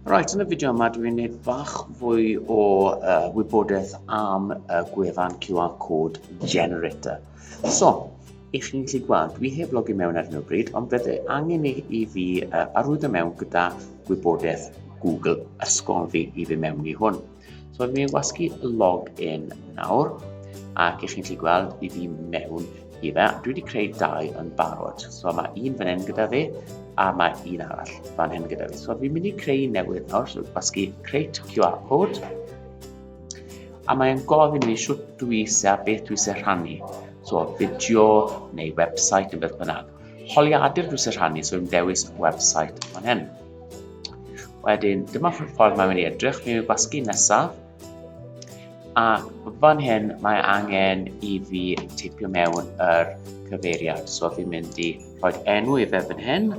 Right, yn y fideo yma dwi'n gwneud bach fwy o wybodaeth am gwefan QR Code Generator. So, i chi'n gallu gweld, dwi heb logi mewn ar hyn o bryd, ond bydde angen i fi arwyddo mewn gyda gwybodaeth Google ysgol fi i fi mewn i hwn. So, fi'n wasgu login nawr, ac i chi'n gallu gweld i fi mewn i fe. Dwi wedi creu 2 yn barod. So, mae un fan hyn gyda fi, a mae un arall fan hyn gyda fi. So, fi'n mynd i creu newydd nawr, so wasgu create QR code, a mae'n gofyn i fi dwi eisiau, beth dwi eisiau rhannu. So, fideo neu website neu beth bynnag. Holiadur dwi eisiau rhannu, so fi'n dewis website fan hyn. Wedyn, dyma ffordd mae'n mynd i edrych, fi'n gwasgu nesaf, a fan hyn mae angen i fi teipio mewn yr cyfeiriad. So, fi'n mynd i rhoi enw i fe fan hyn,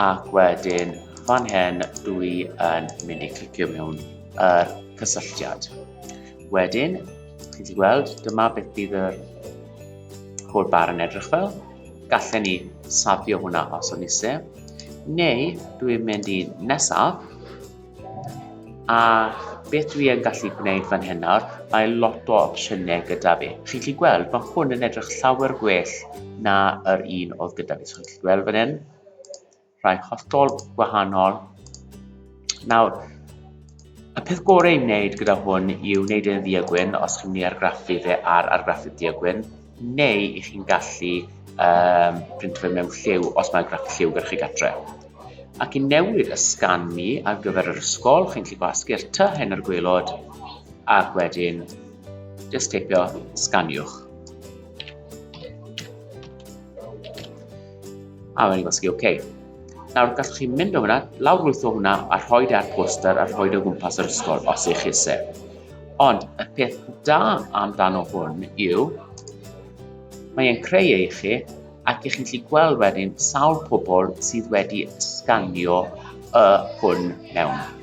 ac wedyn fan hyn dwi yn mynd i clicio mewn yr cysylltiad. Wedyn, chi'n gallu gweld, dyma beth bydd yr holl bar yn edrych fel. Gallen ni safio hwnna os o'n eisiau. Neu, dwi'n mynd i nesaf, a beth dwi yn gallu gwneud fan hyn nawr, mae lot o opsiynau gyda fi. Chi'n gallu gweld, mae hwn yn edrych llawer gwell na yr un oedd gyda fi. So, chi'n gallu gweld fan hyn, rhai hollol gwahanol. Nawr, y peth gorau i wneud gyda hwn yw wneud yn ddiagwyn os chi'n mynd i argraffu fe ar argraffu diagwyn, neu i chi'n gallu print fe mewn lliw os mae'n argraffu lliw gyda chi gatre. Ac i newid y sgan mi ar gyfer yr ysgol, chi'n gallu gwasgu'r ty hyn ar gwaelod, ac wedyn just teipio sganiwch. A wedyn gwasgu OK. Nawr, gallwch chi mynd o hwnna, lawrlwytho hwnna, a rhoi ar poster, a rhoi o gwmpas yr ysgol, os eich eisiau. Ond, y peth da amdano hwn yw, mae'n creu i chi, ac i chi'n gallu gweld wedyn sawl pobl sydd wedi sganio hwn mewn.